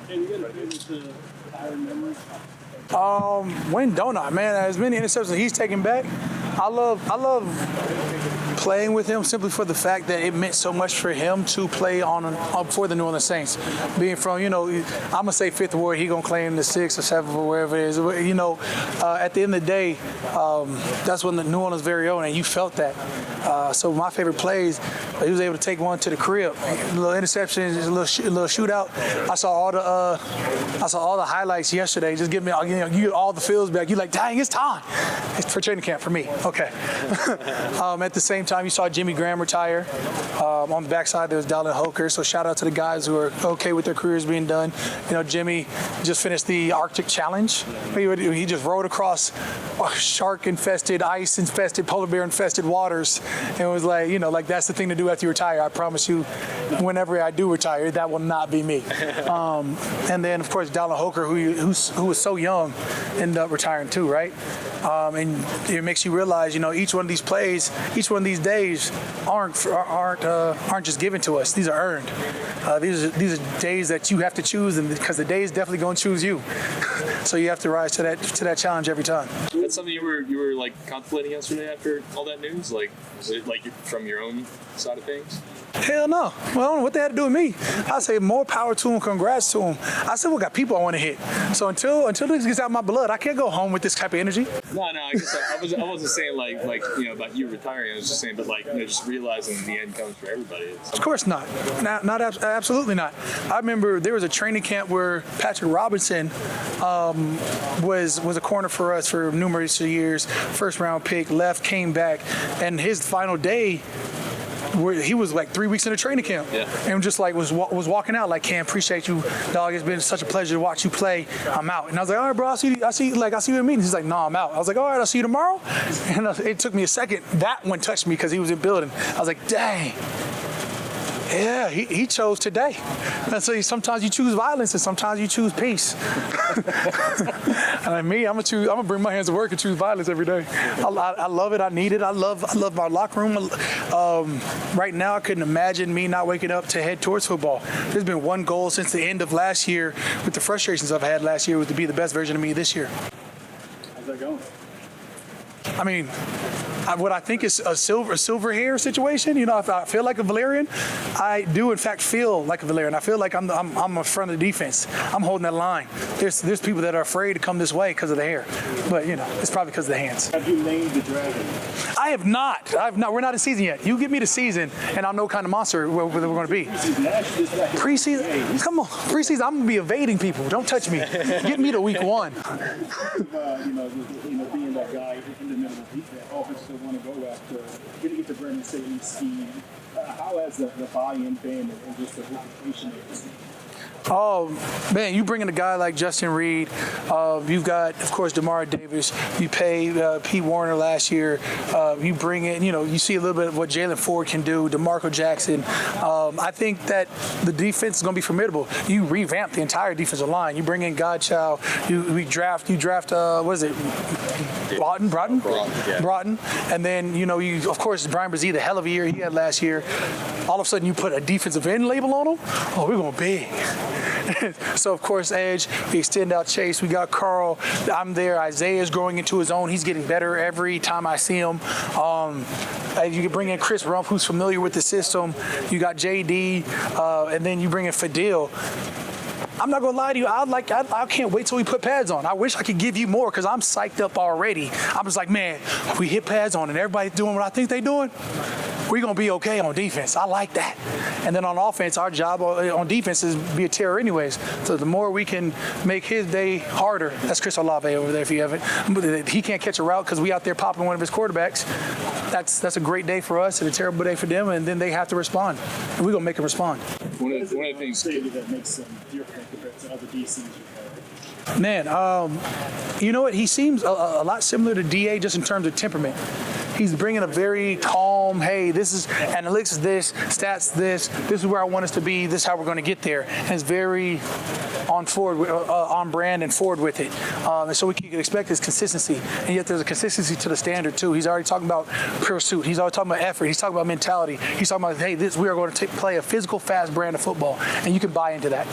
Can you get a favorite to Tyrann memory? When don't I, man? As many interceptions he's taken back, I love playing with him simply for the fact that it meant so much for him to play for the New Orleans Saints. Being from, I'm gonna say fifth ward, he gonna claim the sixth or seventh or wherever it is. At the end of the day, that's when the New Orleans very own, and you felt that. So my favorite plays, he was able to take one to the crib, a little interception, a little shootout. I saw all the highlights yesterday. Just give me, you get all the feels back. You're like, dang, it's time. It's for training camp for me. Okay. At the same time, you saw Jimmy Graham retire. On the backside, there was Dallin Hoker. So shout out to the guys who are okay with their careers being done. Jimmy just finished the Arctic Challenge. He just rode across shark-infested, ice-infested, polar bear-infested waters, and was like that's the thing to do after you retire. I promise you, whenever I do retire, that will not be me. And then, of course, Dallin Hoker, who was so young, ended up retiring too, right? And it makes you realize, each one of these plays, each one of these days aren't just given to us. These are earned. These are days that you have to choose, and because the day is definitely going to choose you. So you have to rise to that challenge every time. That's something you were like contemplating yesterday after all that news. Like, was it like from your own side of things? Hell no. Well, I don't know what they had to do with me. I say more power to him, congrats to him. I said, we got people I want to hit. So until this gets out of my blood, I can't go home with this type of energy. No, I guess I wasn't saying like about you retiring. I was just saying, but just realizing the end comes for everybody. Of course not. Absolutely not. I remember there was a training camp where Patrick Robinson was a corner for us for numerous years. First round pick, left, came back, and his final day, he was like 3 weeks into training camp, and just like was walking out like, Cam, appreciate you, dog. It's been such a pleasure to watch you play. I'm out. And I was like, all right, bro, I see you in meetings. He's like, no, I'm out. I was like, all right, I'll see you tomorrow. And it took me a second. That one touched me because he was in building. I was like, dang. Yeah, he chose today. And so sometimes you choose violence and sometimes you choose peace. And like me, I'm gonna bring my hands to work and choose violence every day. I love it. I need it. I love my locker room. Right now, I couldn't imagine me not waking up to head towards football. There's been one goal since the end of last year, with the frustrations I've had last year, was to be the best version of me this year. How's that going? I mean, what I think is a silver hair situation. If I feel like a Valerian, I do in fact feel like a Valerian. I feel like I'm a front of the defense. I'm holding that line. There's people that are afraid to come this way because of the hair, but it's probably because of the hands. Have you named the dragon? I have not. We're not in season yet. You give me the season, and I'll know what kind of monster we're going to be. Preseason? Come on, preseason. I'm gonna be evading people. Don't touch me. Get me to week 1. Being that guy in the middle of the defense, offenses want to go after, getting into Brandon Staley's scheme. How has the buy-in been and just the reputation of the scheme? Oh, man, you bring in a guy like Justin Reed. You've got, of course, Demar Davis. You pay Pete Warner last year. You bring in, you see a little bit of what Jalen Ford can do, DeMarco Jackson. I think that the defense is going to be formidable. You revamp the entire defensive line. You bring in Godchild. You draft, what is it? Broughton? Yeah. Broughton. And then, you of course, Brian Brzee, the hell of a year he had last year. All of a sudden, you put a defensive end label on him. Oh, we're going big. So, of course, edge, we extend out Chase. We got Carl. I'm there. Isaiah is growing into his own. He's getting better every time I see him. You can bring in Chris Rumpf, who's familiar with the system. You got JD, and then you bring in Fadil. I'm not gonna lie to you. I can't wait till we put pads on. I wish I could give you more because I'm psyched up already. I was like, man, if we hit pads on and everybody's doing what I think they're doing, we're gonna be okay on defense. I like that. And then on offense, our job on defense is be a terror anyways. So the more we can make his day harder, that's Chris Olave over there if you haven't. He can't catch a route because we out there popping one of his quarterbacks. That's a great day for us and a terrible day for them, and then they have to respond. And we're gonna make them respond. One of the things that makes them different compared to other DCs you've had. Man, you know what? He seems a lot similar to DA just in terms of temperament. He's bringing a very calm, hey, this is analytics, this, stats, this is where I want us to be, this is how we're going to get there. And it's very on brand and forward with it. And so we can expect this consistency. And yet there's a consistency to the standard, too. He's already talking about pursuit. He's already talking about effort. He's talking about mentality. He's talking about, hey, we are going to play a physical, fast brand of football. And you can buy into that.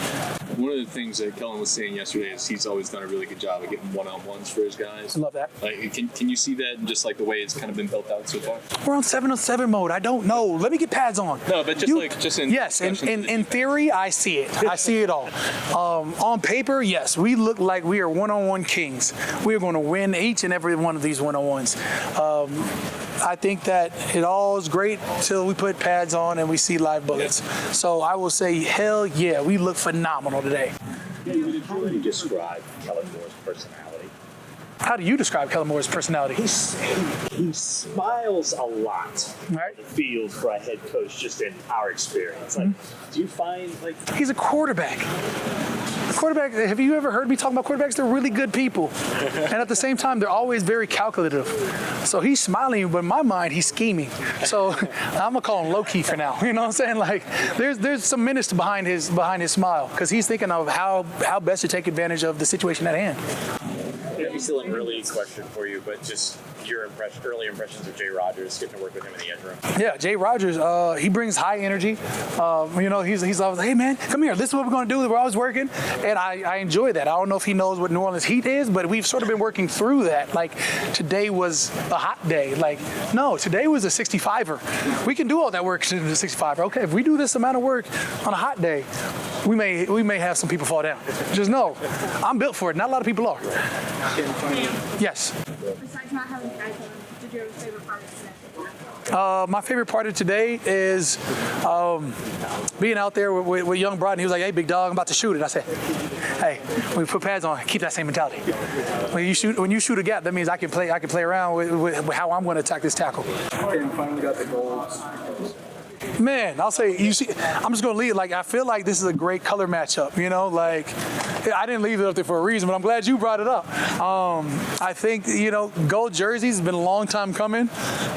One of the things that Kellen was saying yesterday is he's always done a really good job of getting one-on-ones for his guys. I love that. Like, can you see that in just like the way it's kind of been built out so far? We're on 7-on-7 mode. I don't know. Let me get pads on. No, but just in yes, in theory, I see it. I see it all. On paper, yes, we look like we are one-on-one kings. We are going to win each and every one of these one-on-ones. I think that it all is great till we put pads on and we see live bullets. So I will say, hell yeah, we look phenomenal today. How do you describe Kellen Moore's personality? How do you describe Kellen Moore's personality? He smiles a lot. Right. The field for a head coach, just in our experience. Like, do you find like He's a quarterback. Quarterback, have you ever heard me talk about quarterbacks? They're really good people. And at the same time, they're always very calculative. So he's smiling, but in my mind, he's scheming. So I'm going to call him low-key for now. You know what I'm saying? Like, there's some menace behind his smile because he's thinking of how best to take advantage of the situation at hand. Maybe still an early question for you, but just your early impressions of Jay Rogers, getting to work with him in the edge room. Yeah, Jay Rogers, he brings high energy. He's always like, hey man, come here. This is what we're going to do. We're always working, and I enjoy that. I don't know if he knows what New Orleans heat is, but we've sort of been working through that. Like today was a hot day. Like no, today was a 65er. We can do all that work in the 65er. Okay, if we do this amount of work on a hot day, we may have some people fall down. Just know, I'm built for it. Not a lot of people are. Yes. Besides not having guys on, did you have a favorite part of today? My favorite part of today is being out there with young Broad, and he was like, hey, big dog, I'm about to shoot it. I said, hey, when we put pads on, keep that same mentality. When you shoot a gap, that means I can play around with how I'm going to attack this tackle. And finally got the goals. Man, I'll say, you see, I'm just going to leave. Like, I feel like this is a great color matchup, you know? Like, I didn't leave it up there for a reason, but I'm glad you brought it up. I think, gold jerseys has been a long time coming.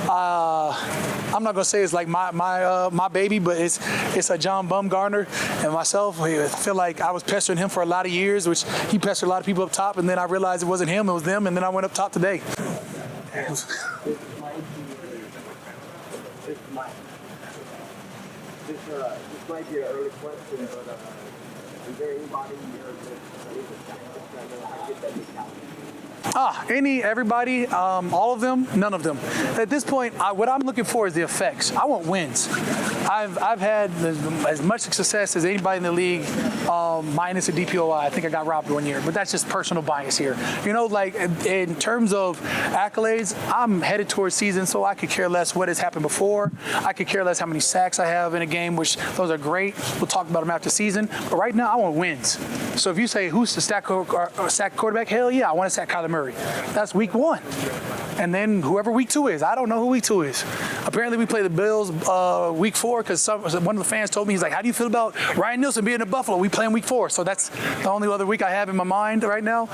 I'm not going to say it's like my baby, but it's a John Bumgarner and myself. I feel like I was pestering him for a lot of years, which he pestered a lot of people up top, and then I realized it wasn't him, it was them, and then I went up top today. This might be an early question, but is there anybody in your everybody, all of them, none of them. At this point, what I'm looking for is the effects. I want wins. I've had as much success as anybody in the league, minus a DPOI. I think I got robbed one year, but that's just personal bias here. Like in terms of accolades, I'm headed towards season, so I could care less what has happened before. I could care less how many sacks I have in a game, which those are great. We'll talk about them after season. But right now, I want wins. So if you say, who's the sack quarterback? Hell yeah, I want to sack Kyler Murray. That's week 1. And then whoever week 2 is. I don't know who week 2 is. Apparently we play the Bills week 4 because one of the fans told me, he's like, how do you feel about Ryan Nielsen being in Buffalo? We play in week 4. So that's the only other week I have in my mind right now.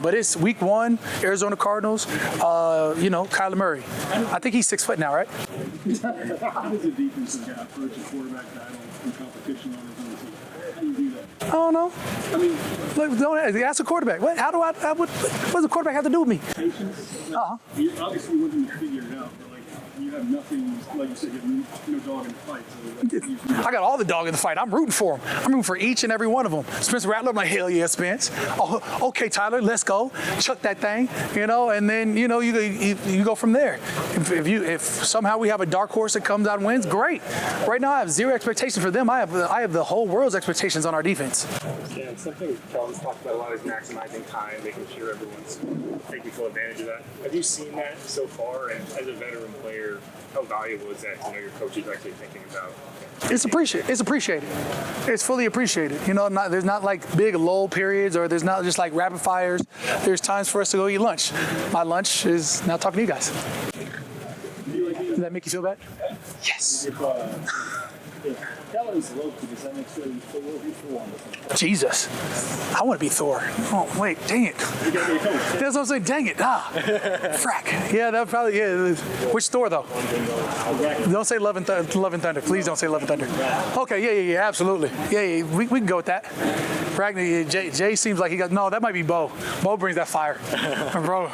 But it's week 1, Arizona Cardinals, Kyler Murray. I think he's 6 foot now, right? How does a defensive guy approach a quarterback battle in competition on his own team? How do you do that? I don't know. I mean, Look, don't ask a quarterback. What does a quarterback have to do with me? patience. You obviously wouldn't figure it out, but you have nothing, like you said, you have no dog in the fight. So I got all the dog in the fight. I'm rooting for them. I'm rooting for each and every one of them. Spencer Rattler, I'm like, hell yeah, Spence. Oh, okay, Tyler, let's go. Chuck that thing, and then, you go from there. If somehow we have a dark horse that comes out and wins, great. Right now, I have zero expectation for them. I have the whole world's expectations on our defense. Yeah, something Kellen's talked about a lot is maximizing time, making sure everyone's taking full advantage of that. Have you seen that so far? And as a veteran player, how valuable is that to know your coach is actually thinking about? It's appreciated. It's fully appreciated. There's not like big lull periods, or there's not just like rapid fires. There's times for us to go eat lunch. My lunch is now talking to you guys. Does that make you feel bad? Yes. Kellen's local, does that make sure he's Thor before on the Jesus. I want to be Thor. Oh, wait, dang it. That's what I'm saying, dang it. Frack. Yeah, that probably, yeah. Which Thor, though? Don't say Love and Thunder. Please don't say Love and Thunder. Okay, yeah, absolutely. Yeah, we can go with that. Jay seems like he got, no, that might be Bo. Bo brings that fire.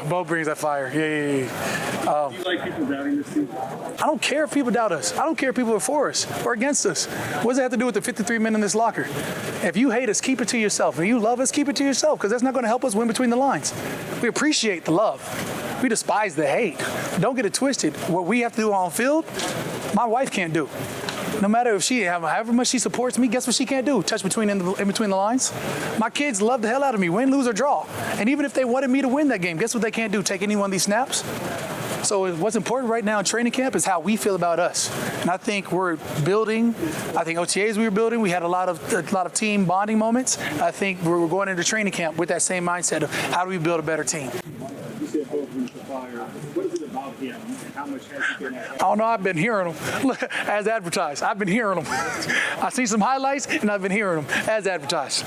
Bo brings that fire. Yeah. Do you like people doubting this team? I don't care if people doubt us. I don't care if people are for us or against us. What does it have to do with the 53 men in this locker? If you hate us, keep it to yourself. If you love us, keep it to yourself, because that's not going to help us win between the lines. We appreciate the love. We despise the hate. Don't get it twisted. What we have to do on field, my wife can't do. No matter if however much she supports me, guess what she can't do? Touch in between the lines. My kids love the hell out of me, win, lose, or draw. And even if they wanted me to win that game, guess what they can't do? Take any one of these snaps. So what's important right now in training camp is how we feel about us. And I think we're building. I think OTAs we were building. We had a lot of team bonding moments. I think we're going into training camp with that same mindset of how do we build a better team. You said both brings the fire. What is it about him, and how much has he been at? I don't know. I've been hearing them as advertised. I've been hearing them. I've seen some highlights, and I've been hearing them as advertised.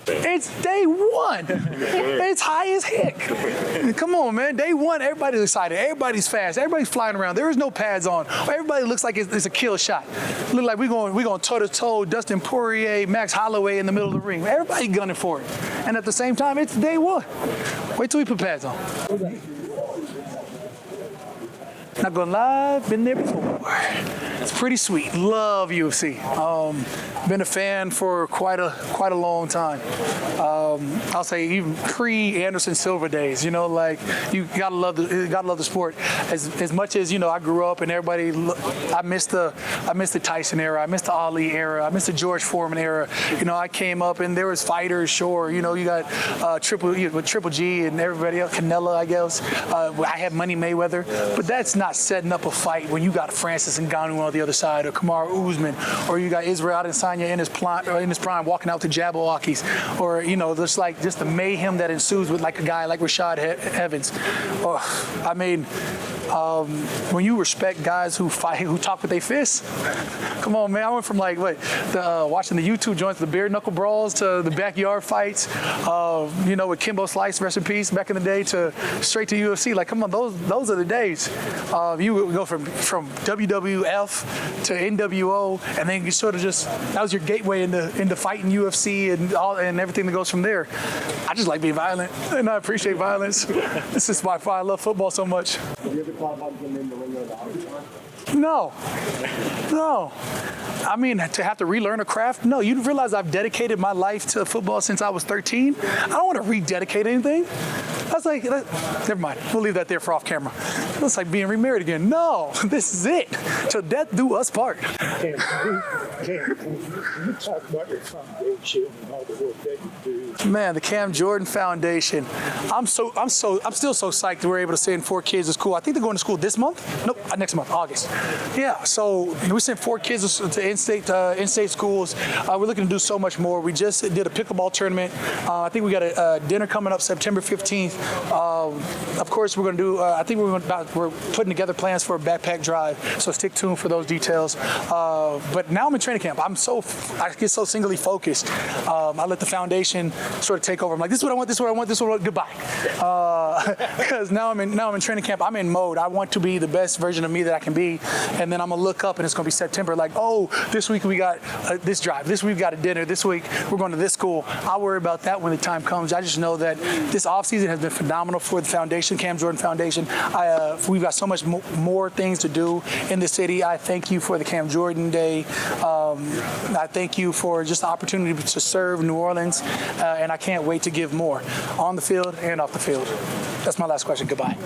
It's day one. It's high as heck. Come on, man. Day one, everybody's excited. Everybody's fast. Everybody's flying around. There is no pads on. Everybody looks like it's a kill shot. Look like we're going toe-to-toe, Dustin Poirier, Max Holloway in the middle of the ring. Everybody gunning for it. And at the same time, it's day one. Wait till we put pads on. Not gonna lie, been there before. It's pretty sweet. Love UFC. Been a fan for quite a long time. I'll say even pre-Anderson Silva days. You know, like you gotta love the sport. As much as I grew up and everybody. I miss the Tyson era. I miss the Ali era. I miss the George Foreman era. I came up and there was fighters. Sure, you got Triple G and everybody else. Canelo, I guess. I had Money Mayweather, but that's not setting up a fight when you got Francis Ngannou on the other side, or Kamaru Usman, or you got Israel Adesanya in his prime walking out to Jabberwockies, or just the mayhem that ensues with like a guy like Rashad Evans. When you respect guys who fight, who talk with their fists, come on, man. I went from watching the YouTube joints, the bare knuckle brawls, to the backyard fights, with Kimbo Slice, rest in peace, back in the day, to straight to UFC. Like, come on, those are the days. You would go from WWF to NWO, and then you sort of that was your gateway into fighting UFC and everything that goes from there. I just like being violent, and I appreciate violence. This is why I love football so much. Have you ever thought about getting in the ring with the Outlaws? No. I mean, to have to relearn a craft? No, you realize I've dedicated my life to football since I was 13? I don't want to rededicate anything. Never mind. We'll leave that there for off camera. It's like being remarried again. No, this is it. Till death do us part. Can you talk about your foundation and all the work that you do? Man, the Cam Jordan Foundation. I'm still so psyched that we're able to send 4 kids to school. I think they're going to school this month. Nope, next month, August. Yeah, so we sent 4 kids to in-state schools. We're looking to do so much more. We just did a pickleball tournament. I think we got a dinner coming up September 15th. Of course, we're going to do. I think we're putting together plans for a backpack drive. So stick tuned for those details. But now I'm in training camp. I get so singly focused. I let the foundation sort of take over. I'm like, this is what I want. This is what I want. This is what I want. Goodbye. Because now I'm in training camp. I'm in mode. I want to be the best version of me that I can be. And then I'm gonna look up and it's gonna be September. Like, oh, this week we got this drive. This week we got a dinner. This week we're going to this school. I'll worry about that when the time comes. I just know that this offseason has been phenomenal for the foundation, Cam Jordan Foundation. We've got so much more things to do in the city. I thank you for the Cam Jordan Day. I thank you for just the opportunity to serve New Orleans, and I can't wait to give more on the field and off the field. That's my last question. Goodbye.